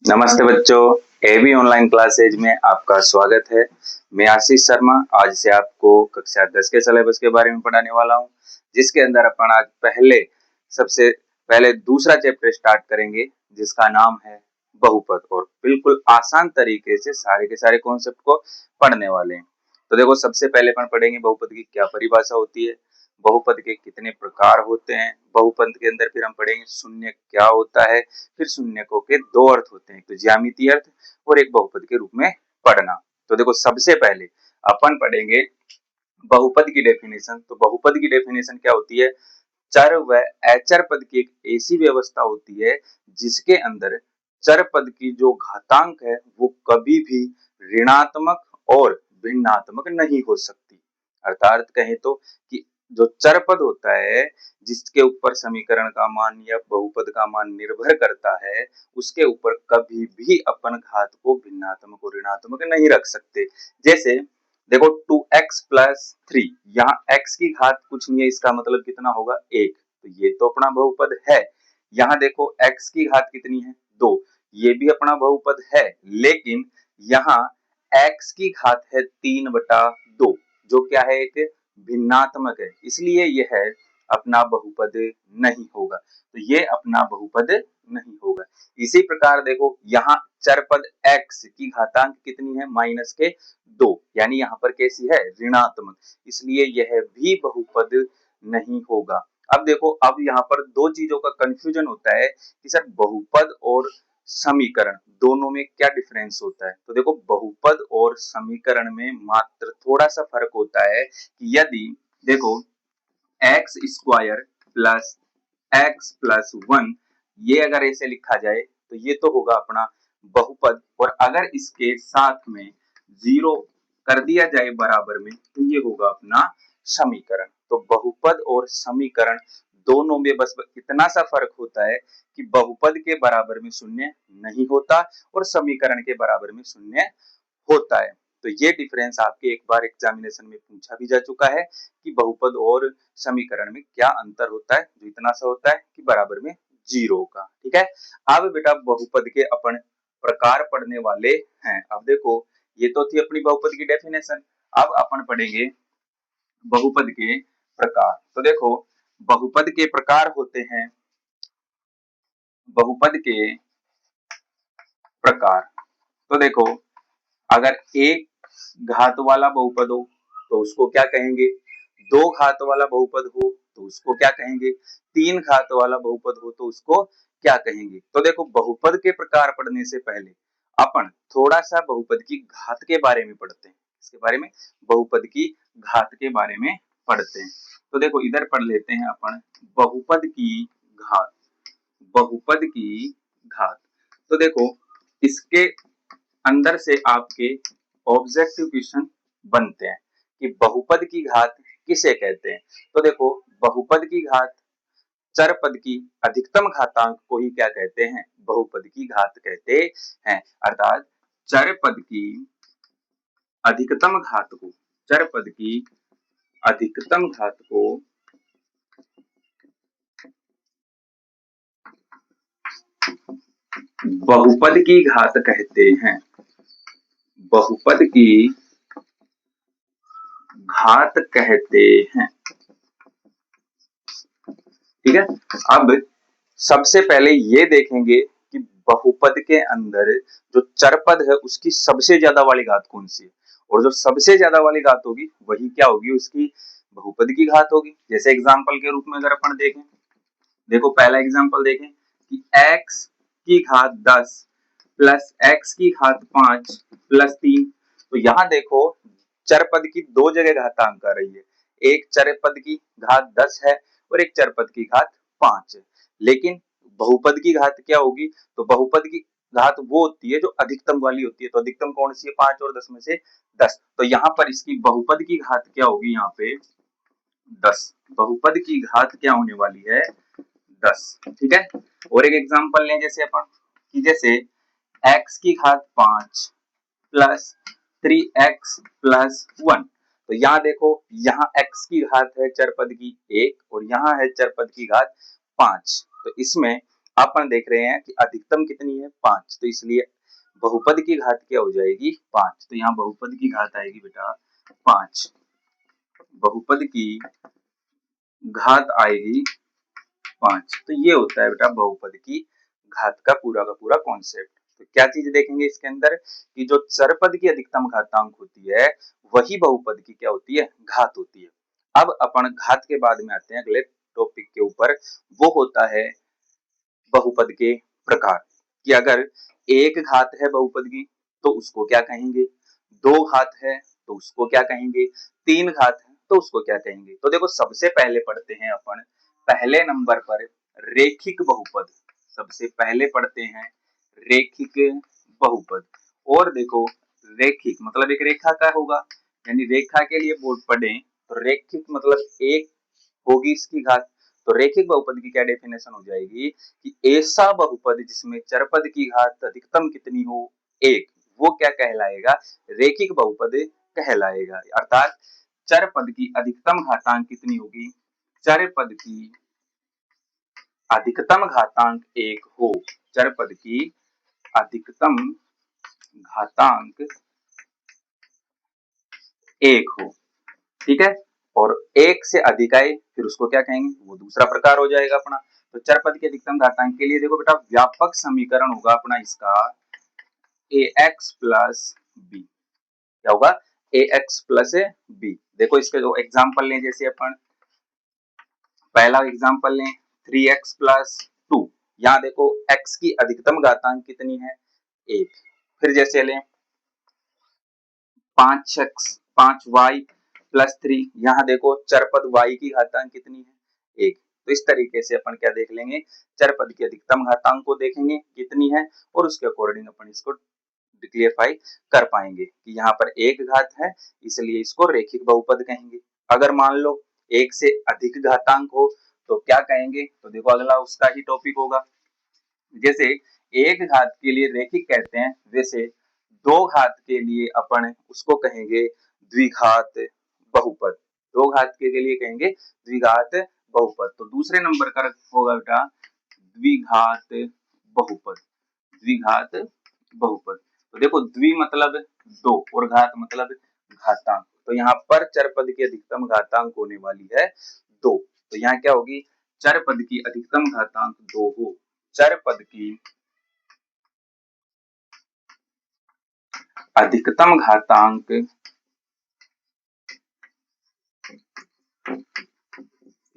नमस्ते बच्चों, AB online classes में आपका स्वागत है। मैं आशीष शर्मा आज से आपको कक्षा 10 के सिलेबस के बारे में पढ़ाने वाला हूं, जिसके अंदर अपन आज सबसे पहले दूसरा चैप्टर स्टार्ट करेंगे, जिसका नाम है बहुपद। और बिल्कुल आसान तरीके से सारे के सारे कॉन्सेप्ट को पढ़ने वाले हैं। तो देखो, सबसे पहले अपन पढ़ेंगे बहुपद की क्या परिभाषा होती है, बहुपद के कितने प्रकार होते हैं, बहुपद के अंदर फिर हम पढ़ेंगे शून्य क्या होता है, फिर शून्यकों के दो अर्थ होते हैं, एक तो ज्यामितीय अर्थ और एक बहुपद के रूप में पढ़ना। तो देखो, सबसे पहले अपन पढ़ेंगे बहुपद की डेफिनेशन। तो बहुपद की डेफिनेशन क्या होती है? चर व अचर पद की एक ऐसी व्यवस्था होती है जिसके अंदर चर पद की जो घातांक है वो कभी भी ऋणात्मक और भिन्नात्मक नहीं हो सकती। अर्थात कहें तो कि जो चर पद होता है जिसके ऊपर समीकरण का मान या बहुपद का मान निर्भर करता है, उसके ऊपर कभी भी अपन घात को भिन्नात्मक और ऋणात्मक नहीं रख सकते। जैसे देखो 2x+3, यहाँ x की घात कुछ नहीं है, इसका मतलब कितना होगा 1, तो ये तो अपना बहुपद है। यहाँ देखो x की घात कितनी है 2, ये भी अपना बहुपद है। लेकिन यहाँ x की घात है 3/2, जो क्या है, एक भिन्नात्मक है, इसलिए यह अपना बहुपद नहीं होगा। तो ये अपना बहुपद नहीं होगा। इसी प्रकार देखो, यहाँ चर पद x की घातांक कितनी है -2, यानी यहाँ पर कैसी है, ऋणात्मक, इसलिए यह भी बहुपद नहीं होगा। अब देखो, अब यहाँ पर दो चीजों का कंफ्यूजन होता है कि सर बहुपद और समीकरण दोनों में क्या डिफरेंस होता है। तो देखो, बहुपद और समीकरण में मात्र थोड़ा सा फर्क होता है कि यदि देखो x² प्लस x+1 ये अगर ऐसे लिखा जाए तो ये तो होगा अपना बहुपद, और अगर इसके साथ में 0 कर दिया जाए बराबर में तो ये होगा अपना समीकरण। तो बहुपद और समीकरण दोनों में बस इतना सा फर्क होता है कि बहुपद के बराबर में शून्य नहीं होता और समीकरण के बराबर में शून्य होता है। तो ये डिफरेंस आपके एक बार एग्जामिनेशन में पूछा भी जा चुका है कि बहुपद और समीकरण में क्या अंतर होता है, जो इतना सा होता है कि बराबर में 0 का। ठीक है, अब बेटा बहुपद के अपन प्रकार पढ़ने वाले हैं। अब देखो, ये तो थी अपनी बहुपद की डेफिनेशन, अब अपन पढ़ेंगे बहुपद के प्रकार। तो देखो, बहुपद के प्रकार होते हैं, बहुपद के प्रकार। तो देखो, अगर एक घात वाला बहुपद हो तो उसको क्या कहेंगे, दो घात वाला बहुपद हो तो उसको क्या कहेंगे, तीन घात वाला बहुपद हो तो उसको क्या कहेंगे। तो देखो, बहुपद के प्रकार पढ़ने से पहले अपन थोड़ा सा बहुपद की घात के बारे में पढ़ते हैं। इसके बारे में, बहुपद की घात के बारे में पढ़ते हैं। तो देखो, इधर पढ़ लेते हैं अपन बहुपद की घात। बहुपद की घात, तो देखो इसके अंदर से आपके ऑब्जेक्टिव क्वेश्चन बनते हैं कि बहुपद की घात किसे कहते हैं। तो देखो, बहुपद की घात चर पद की अधिकतम घातांक को ही क्या कहते हैं, बहुपद की घात कहते हैं। अर्थात चर पद की अधिकतम घात को, चर पद की अधिकतम घात को बहुपद की घात कहते हैं। बहुपद की घात कहते हैं। ठीक है, अब सबसे पहले ये देखेंगे कि बहुपद के अंदर जो चर पद है उसकी सबसे ज्यादा वाली घात कौन सी है, और जो सबसे ज्यादा वाली घात होगी वही क्या होगी, उसकी बहुपद की घात होगी। जैसे एग्जांपल के रूप में अगर अपन देखें, देखो पहला एग्जांपल देखें कि x की घात 10 प्लस x की घात 5 प्लस 3। तो यहाँ देखो, चर पद की दो जगह घातांक आ रही है, एक चर पद की घात 10 है और एक चर पद की घात 5 है। लेकिन बहुपद की घात क्या होगी, तो बहुपद की घात वो होती है जो अधिकतम वाली होती है। तो अधिकतम कौन सी है, 5 और 10 में से 10। तो यहाँ पर इसकी बहुपद की घात क्या होगी, यहाँ पे 10। बहुपद की घात क्या होने वाली है, 10। ठीक है, और एक एग्जांपल लें जैसे अपन कि जैसे x की घात 5 प्लस 3x+1। तो यहाँ देखो, यहाँ x की घात है चर पद की 1 और यहाँ है चर पद की घात 5। तो इसमें अपन देख रहे हैं कि अधिकतम कितनी है 5, तो इसलिए बहुपद की घात क्या हो जाएगी 5। तो यहाँ बहुपद की घात आएगी बेटा 5, बहुपद की घात आएगी 5। तो ये होता है बेटा बहुपद की घात का पूरा कॉन्सेप्ट। तो क्या चीज देखेंगे इसके अंदर कि जो चरपद की अधिकतम घातांक होती है वही बहुपद की क्या होती है घात होती है। अब अपन घात के बाद में आते हैं अगले टॉपिक के ऊपर, वो होता है बहुपद के प्रकार। कि अगर एक घात है बहुपद की तो उसको क्या कहेंगे, दो घात है तो उसको क्या कहेंगे, तीन घात है तो उसको क्या कहेंगे। तो देखो सबसे पहले पढ़ते हैं अपन पहले नंबर पर रेखिक बहुपद। सबसे पहले पढ़ते हैं रेखिक बहुपद। और देखो रेखिक मतलब एक रेखा का होगा, यानी रेखा के लिए बोर्ड पढ़े तो रेखिक मतलब एक होगी इसकी घात। तो रेखिक बहुपद की क्या डेफिनेशन हो जाएगी कि ऐसा बहुपद जिसमें चरपद की घात अधिकतम कितनी हो एक, वो क्या कहलाएगा रेखिक बहुपद कहलाएगा। अर्थात चरपद की अधिकतम घातांक कितनी होगी, चरपद की अधिकतम घातांक एक हो, चरपद की अधिकतम घातांक एक हो, ठीक है। और एक से अधिक आए फिर उसको क्या कहेंगे, वो दूसरा प्रकार हो जाएगा अपना। तो चरपद के अधिकतम घातांक के लिए देखो बेटा व्यापक समीकरण होगा अपना इसका ax प्लस बी। क्या होगा ax प्लस बी। देखो इसके दो एग्जाम्पल लें, जैसे अपन पहला एग्जाम्पल लें 3x प्लस 2। यहाँ देखो x की अधिकतम घातांक कितनी है एक। फिर जैसे लें 5y प्लस 3, यहाँ देखो चरपद y की घातांक कितनी है एक। तो इस तरीके से अपन क्या देख लेंगे, चरपद की अधिकतम घातांक को देखेंगे कितनी है और उसके अकॉर्डिंग अपन इसको क्लियरफाई कर पाएंगे कि यहाँ पर एक घात है इसलिए इसको रेखिक बहुपद कहेंगे। अगर मान लो एक से अधिक घातांक हो तो क्या कहेंगे, तो देखो अगला उसका ही टॉपिक होगा। जैसे एक घात के लिए रेखिक कहते हैं, वैसे दो घात के लिए अपन उसको कहेंगे द्विघात बहुपद। दो घात के लिए कहेंगे द्विघात बहुपद। तो दूसरे नंबर का होगा बेटा द्विघात बहुपद। द्विघात बहुपद। तो देखो द्वि मतलब दो और घात मतलब घातांक। तो यहाँ पर चरपद की अधिकतम घातांक होने वाली है दो। तो यहाँ क्या होगी, चरपद की अधिकतम घातांक दो हो, चरपद की अधिकतम घातांक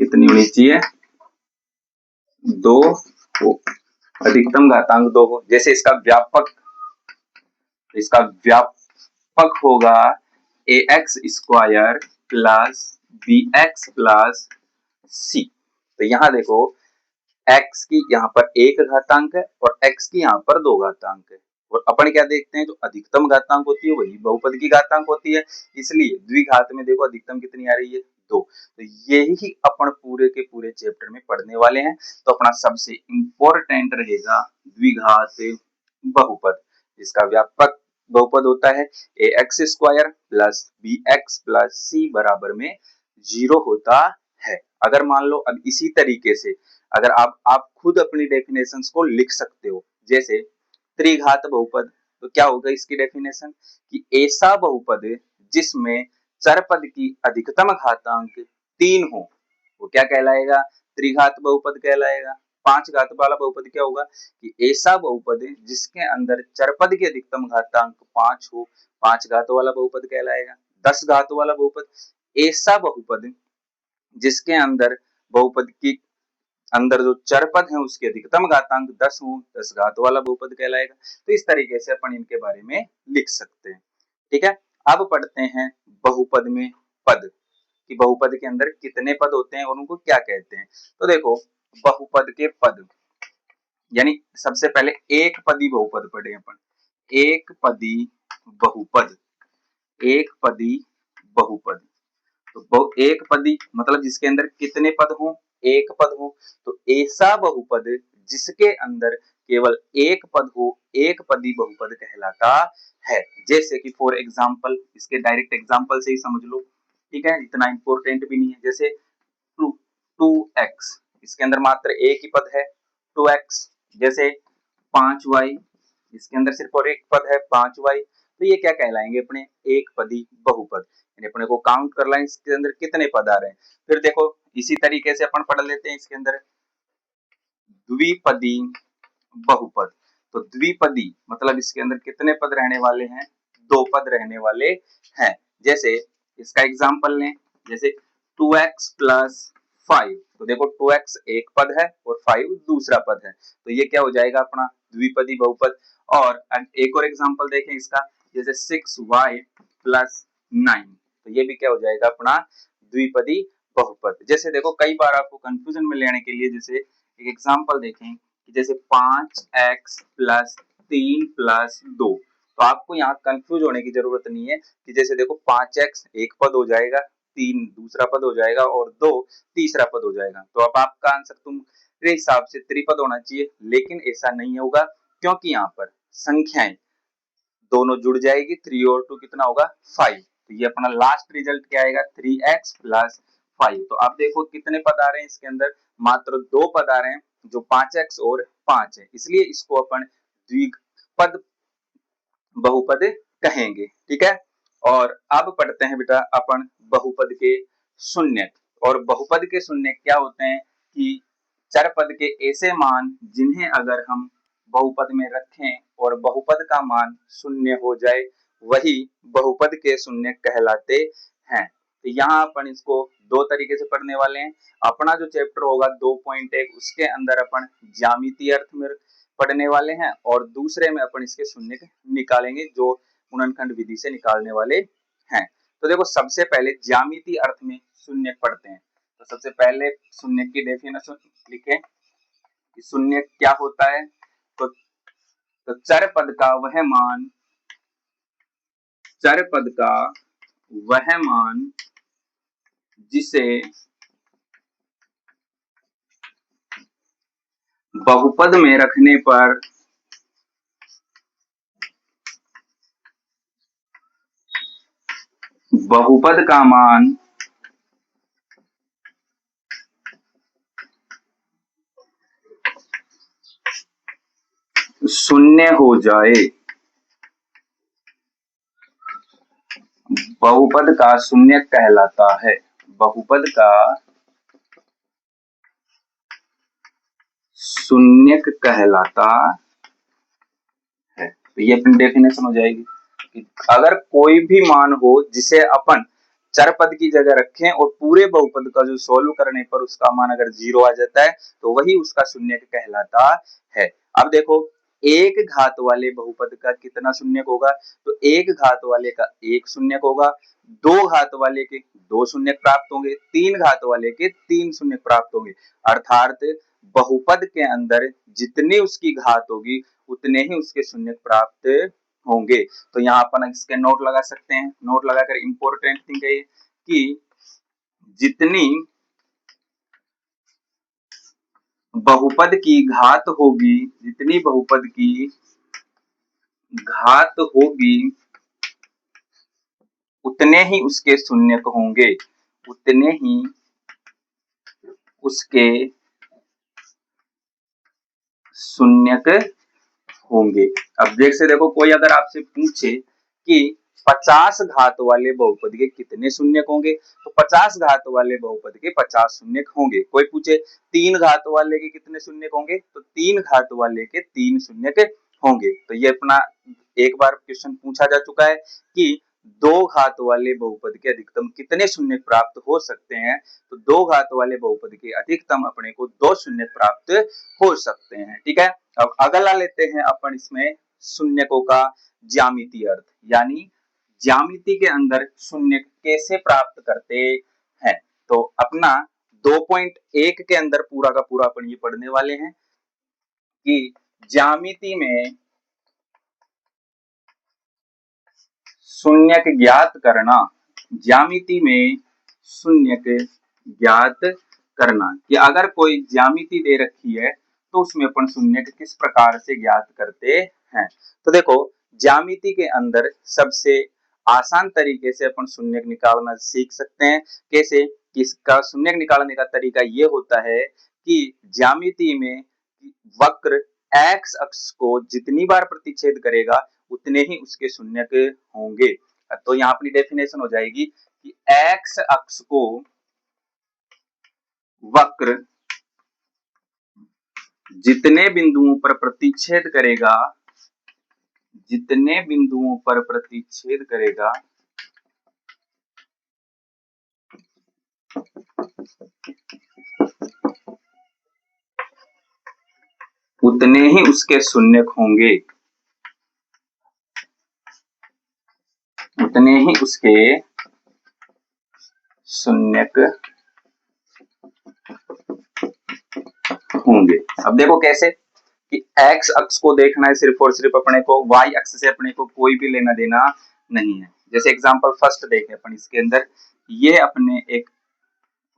कितनी होनी चाहिए, दो हो, अधिकतम घातांक दो हो। जैसे इसका व्यापक होगा ax square plus bx plus c। तो यहाँ देखो x की यहाँ पर एक घातांक है और x की यहाँ पर दो घातांक है। और अपन क्या देखते हैं, जो अधिकतम घातांक होती है वही बहुपद की घातांक होती है, इसलिए द्विघात में देखो अधिकतम कितनी आ रही है दो। तो यही अपन पूरे के पूरे चैप्टर में पढ़ने वाले हैं। तो अपना सबसे इंपॉर्टेंट रहेगा द्विघात बहुपद, जिसका व्यापक बहुपद होता है ax square plus bx plus c बराबर में 0 होता है। अगर मान लो अब इसी तरीके से अगर आप खुद अपनी डेफिनेशंस को लिख सकते हो, जैसे त्रिघात बहुपद, तो क्या होगा इसकी डेफिनेशन कि ऐसा बहुपद जिसमें चरपद की अधिकतम घातांक 3 हो वो क्या कहलाएगा, त्रिघात बहुपद कहलाएगा। पांच घात वाला बहुपद क्या होगा कि ऐसा बहुपद जिसके अंदर चरपद की अधिकतम घातांक 5 हो, पांच घात वाला बहुपद कहलाएगा। 10 घात वाला बहुपद ऐसा बहुपद जिसके अंदर बहुपद की अंदर जो चरपद है उसके अधिकतम घातांक 10 हो, 10 घात वाला बहुपद कहलाएगा। तो इस तरीके से अपन इनके बारे में लिख सकते हैं, ठीक है। अब पढ़ते हैं बहुपद में पद, कि बहुपद के अंदर कितने पद होते हैं और उनको क्या कहते हैं। तो देखो बहुपद के पद, यानी सबसे पहले एक पदी बहुपद पढ़े अपन। एक पदी बहुपद, एक पदी बहुपद। तो एक पदी मतलब जिसके अंदर कितने पद हो, एक पद हो। तो ऐसा बहुपद जिसके अंदर केवल एक पद हो, एक पदी बहुपद कहलाता है। जैसे कि फॉर एग्जांपल, इसके डायरेक्ट एग्जांपल से ही समझ लो, ठीक है, इतना इंपॉर्टेंट भी नहीं है। जैसे 2x, इसके अंदर मात्र एक ही पद है 2x। जैसे 5y, इसके अंदर सिर्फ और एक पद है 5y, तो ये क्या कहलाएंगे अपने एक पदी बहुपद, यानी अपने को काउंट कर लें इसके अंदर कितने पद आ रहे हैं। फिर देखो इसी तरीके से अपन पढ़ लेते हैं इसके अंदर द्विपदी बहुपद। तो द्विपदी मतलब इसके अंदर कितने पद रहने वाले हैं, दो पद रहने वाले हैं। जैसे इसका एग्जांपल लें, जैसे 2x प्लस 5, तो देखो 2x एक पद है और 5 दूसरा पद है, तो ये क्या हो जाएगा अपना द्विपदी बहुपद। और एक और एग्जांपल देखें इसका, जैसे 6y प्लस 9, तो ये भी क्या हो जाएगा अपना द्विपदी बहुपद। जैसे देखो कई बार आपको कंफ्यूजन में लेने के लिए जैसे एक एग्जांपल देखें कि जैसे 5x प्लस 3 प्लस 2, तो आपको यहाँ कंफ्यूज होने की जरूरत नहीं है कि जैसे देखो 5x एक पद हो जाएगा, 3 दूसरा पद हो जाएगा और 2 तीसरा पद हो जाएगा, तो अब आपका आंसर तुम्हारे हिसाब से त्रिपद होना चाहिए, लेकिन ऐसा नहीं होगा क्योंकि यहाँ पर संख्याएं दोनों जुड़ जाएगी, 3 और 2 कितना होगा 5, तो ये अपना लास्ट रिजल्ट क्या आएगा 3x प्लस 5। तो आप देखो कितने पद आ रहे हैं इसके अंदर, मात्र दो पद आ रहे हैं जो 5x और 5 है, इसलिए इसको अपन द्विपद बहुपद कहेंगे। ठीक है, और अब पढ़ते हैं बेटा अपन बहुपद के शून्य। और बहुपद के शून्य क्या होते हैं कि चर पद के ऐसे मान जिन्हें अगर हम बहुपद में रखें और बहुपद का मान शून्य हो जाए, वही बहुपद के शून्य कहलाते हैं। तो यहाँ अपन इसको दो तरीके से पढ़ने वाले हैं। अपना जो चैप्टर होगा 2.1 उसके अंदर अपन ज्यामितीय अर्थ में पढ़ने वाले हैं, और दूसरे में अपन इसके शून्य निकालेंगे जो गुणनखंड विधि से निकालने वाले हैं। तो देखो सबसे पहले ज्यामितीय अर्थ में शून्य पढ़ते हैं। तो सबसे पहले शून्य की डेफिनेशन लिखें कि शून्य क्या होता है। तो चर पद का वह मान, चर पद का वह मान जिसे बहुपद में रखने पर बहुपद का मान शून्य हो जाए, बहुपद का शून्य कहलाता है। बहुपद का शून्य कहलाता है। तो ये अपनी डेफिनेशन हो जाएगी कि अगर कोई भी मान हो जिसे अपन चर पद की जगह रखें और पूरे बहुपद का जो सोल्व करने पर उसका मान अगर 0 आ जाता है तो वही उसका शून्य कहलाता है। अब देखो एक घात वाले बहुपद का कितना शून्य होगा, तो एक घात वाले का एक शून्य होगा, दो घात वाले के दो शून्य प्राप्त होंगे, तीन घात वाले के तीन शून्य प्राप्त होंगे। अर्थात बहुपद के अंदर जितनी उसकी घात होगी उतने ही उसके शून्य प्राप्त होंगे। तो यहाँ अपन इसके नोट लगा सकते हैं। नोट लगाकर इंपॉर्टेंट थिंग है कि जितनी बहुपद की घात होगी, जितनी बहुपद की घात होगी उतने ही उसके शून्य होंगे, उतने ही उसके शून्य होंगे। अब देख से देखो कोई अगर आपसे पूछे कि 50 घात वाले बहुपद के कितने शून्य होंगे, तो 50 घात वाले बहुपद के 50 शून्य होंगे। कोई पूछे 3 घात वाले के कितने शून्य होंगे, तो 3 घात वाले के 3 शून्य होंगे। तो ये अपना एक बार क्वेश्चन पूछा जा चुका है कि दो घात वाले बहुपद के अधिकतम कितने शून्य प्राप्त हो सकते हैं, तो दो घात वाले बहुपद के अधिकतम अपने को 2 शून्य प्राप्त हो सकते हैं। ठीक है, अब अगला लेते हैं अपन इसमें शून्यकों का ज्यामितीय अर्थ, यानी ज्यामिति के अंदर शून्य कैसे प्राप्त करते हैं। तो अपना 2.1 के अंदर पूरा का पूरा अपन ये पढ़ने वाले हैं कि ज्यामिति में शून्यक ज्ञात करना, ज्यामिति में शून्यक ज्ञात करना कि अगर कोई ज्यामिति दे रखी है तो उसमें अपन शून्यक किस प्रकार से ज्ञात करते हैं। तो देखो ज्यामिति के अंदर सबसे आसान तरीके से अपन शून्यक निकालना सीख सकते हैं। कैसे? इसका शून्यक निकालने का तरीका ये होता है कि ज्यामिति में वक्र एक्स अक्ष को जितनी बार प्रतिच्छेद करेगा उतने ही उसके शून्यक होंगे। तो यहाँ अपनी डेफिनेशन हो जाएगी कि एक्स अक्ष को वक्र जितने बिंदुओं पर प्रतिच्छेद करेगा, जितने बिंदुओं पर प्रतिच्छेद करेगा उतने ही उसके शून्यक होंगे, उतने ही उसके शून्यक होंगे। अब देखो कैसे कि एक्स अक्ष को देखना है सिर्फ और सिर्फ अपने को, वाई अक्ष से अपने को कोई भी लेना देना नहीं है। जैसे एग्जांपल फर्स्ट देखें अपन, इसके अंदर ये अपने एक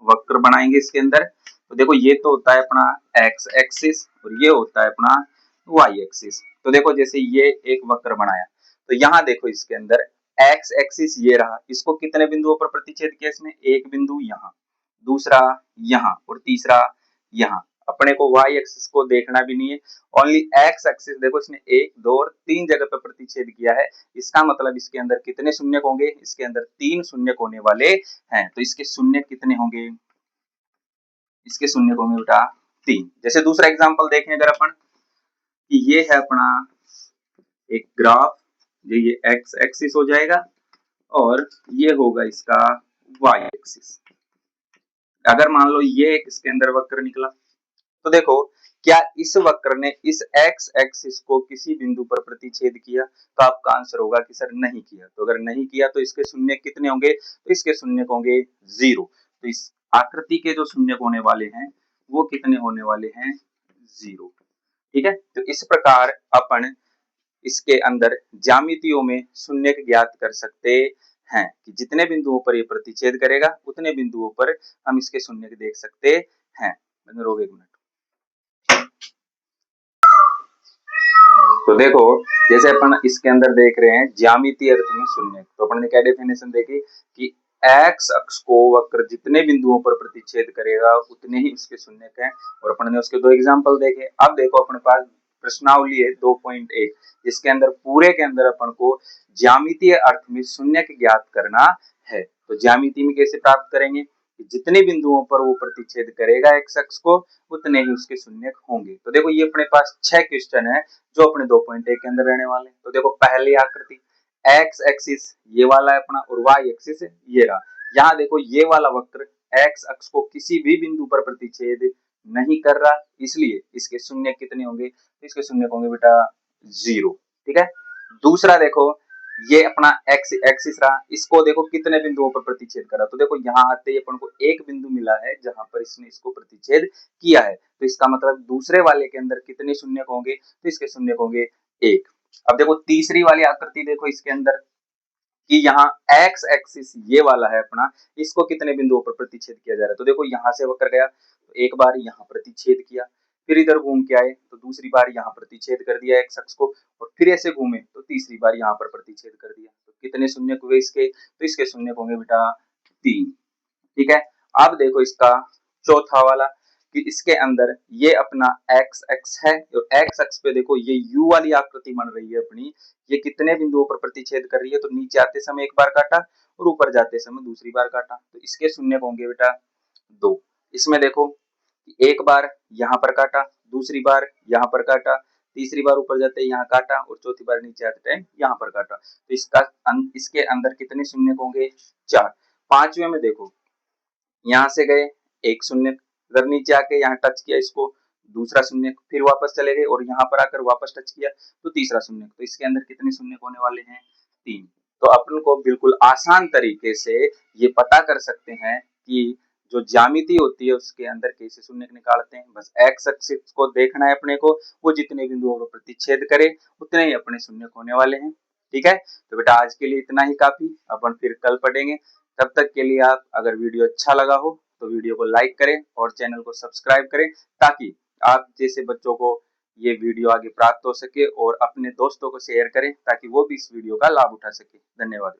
वक्र बनाएंगे इसके अंदर। तो देखो ये तो होता है अपना एक्स एक्सिस और ये होता है अपना वाई एक्सिस। तो देखो जैसे ये एक वक्र बनाया, तो यहाँ देखो इसके अंदर एक्स एक्सिस ये रहा, इसको कितने बिंदुओं पर प्रतिच्छेद किया इसने, एक बिंदु यहाँ, दूसरा यहाँ और तीसरा यहाँ। अपने को वाई एक्सिस को देखना भी नहीं है, ओनली एक्स एक्सिस देखो इसने एक दो और तीन जगह पर प्रतिच्छेद किया है। इसका मतलब इसके अंदर कितने शून्यक होंगे, इसके अंदर 3 शून्यक होने वाले हैं। तो इसके शून्यक कितने होंगे, इसके शून्यक होंगे बेटा 3। जैसे दूसरा एग्जांपल देखें अगर अपन, कि ये है अपना एक ग्राफ, ये एक्स एक्सिस हो जाएगा और ये होगा इसका वाई एक्सिस। अगर मान लो ये एक इसके अंदर वक्र निकला, तो देखो क्या इस वक्र ने इस एक्स एक्सिस को किसी बिंदु पर प्रतिच्छेद किया, तो आपका आंसर होगा कि सर नहीं किया। तो अगर नहीं किया तो इसके शून्य कितने होंगे, तो इसके शून्य होंगे 0। तो इस आकृति के जो शून्य होने वाले हैं वो कितने होने वाले हैं, 0। ठीक है, तो इस प्रकार अपन इसके अंदर ज्यामितियों में शून्य ज्ञात कर सकते हैं कि जितने बिंदुओं पर ये प्रतिच्छेद करेगा उतने बिंदुओं पर हम इसके शून्य देख सकते हैं। रोक एक मिनट। तो देखो जैसे अपन इसके अंदर देख रहे हैं ज्यामितीय अर्थ में शून्य, तो अपन ने क्या डेफिनेशन देखी कि एक्स अक्ष को वक्र जितने बिंदुओं पर प्रतिच्छेद करेगा उतने ही उसके शून्यक हैं। और अपन ने उसके 2 एग्जांपल देखे। अब देखो अपने पास प्रश्नावली है 2.1, जिसके अंदर पूरे के अंदर अपन को ज्यामितीय अर्थ में शून्यक ज्ञात करना है। तो ज्यामिति में कैसे प्राप्त करेंगे, जितने बिंदुओं पर वो प्रतिच्छेद करेगा एक्स अक्ष को उतने ही उसके शून्यक होंगे। तो देखो ये अपने पास 6 क्वेश्चन है जो अपने 2.1 के अंदर रहने वाले। तो देखो पहली आकृति एक्स एक्सिस ये वाला है अपना और वाई एक्सिस ये रहा। यहाँ देखो ये वाला वक्र एक्स अक्ष को किसी भी बिंदु पर प्रतिच्छेद नहीं कर रहा, इसलिए इसके शून्य कितने होंगे, तो इसके शून्य होंगे बेटा 0। ठीक है, दूसरा देखो ये अपना एक्स एक्सिस रहा, इसको देखो कितने बिंदुओं पर प्रतिच्छेद करा। तो देखो यहाँ आते ही अपन को एक बिंदु मिला है जहां पर इसने इसको प्रतिच्छेद किया है। तो इसका मतलब दूसरे वाले के अंदर कितने शून्य होंगे, तो इसके शून्य होंगे 1। अब देखो तीसरी वाली आकृति देखो इसके अंदर कि यहाँ एक्स एक्सिस ये वाला है अपना, इसको कितने बिंदुओं पर प्रतिच्छेद किया जा रहा है। तो देखो यहाँ से वक्र गया तो एक बार यहाँ प्रतिच्छेद किया, फिर इधर घूम के आए तो दूसरी बार यहाँ प्रतिच्छेद कर दिया एक्स अक्ष को, और फिर ऐसे घूमे तो तीसरी बार यहाँ पर प्रतिच्छेद कर दिया। तो कितने शून्य हुए इसके, तो इसके शून्य होंगे बेटा 3। ठीक है, अब देखो इसका चौथा वाला कि इसके अंदर ये अपना एक्स एक्स है और एक्स अक्ष पे देखो ये यू वाली आकृति बन रही है अपनी, ये कितने बिंदुओं पर प्रतिच्छेद कर रही है। तो नीचे आते समय एक बार काटा और ऊपर जाते समय दूसरी बार काटा, तो इसके शून्य होंगे बेटा 2। इसमें देखो एक बार यहाँ पर काटा, दूसरी बार यहाँ पर काटा, तीसरी बार ऊपर जाते यहाँ काटा और चौथी बार नीचे आते टाइम यहाँ पर काटा। तो इसके अंदर कितने शून्य होंगे 4। पांचवें में देखो यहाँ से गए एक शून्य, इधर नीचे आके यहाँ टच किया इसको दूसरा शून्य, फिर वापस चले गए और यहाँ पर आकर वापस टच किया तो तीसरा शून्य। तो इसके अंदर कितने शून्य होने वाले हैं 3। तो अपन को बिल्कुल आसान तरीके से ये पता कर सकते हैं कि जो ज्यामिति होती है उसके अंदर कैसे शून्य निकालते हैं। बस एक्स एक्सिस को देखना है अपने को, वो जितने बिंदुओं पर प्रतिच्छेद करे उतने ही अपने शून्य होने वाले हैं। ठीक है, तो बेटा आज के लिए इतना ही काफी, अपन फिर कल पढ़ेंगे। तब तक के लिए आप अगर वीडियो अच्छा लगा हो तो वीडियो को लाइक करें और चैनल को सब्सक्राइब करें, ताकि आप जैसे बच्चों को ये वीडियो आगे प्राप्त हो सके और अपने दोस्तों को शेयर करें ताकि वो भी इस वीडियो का लाभ उठा सके। धन्यवाद।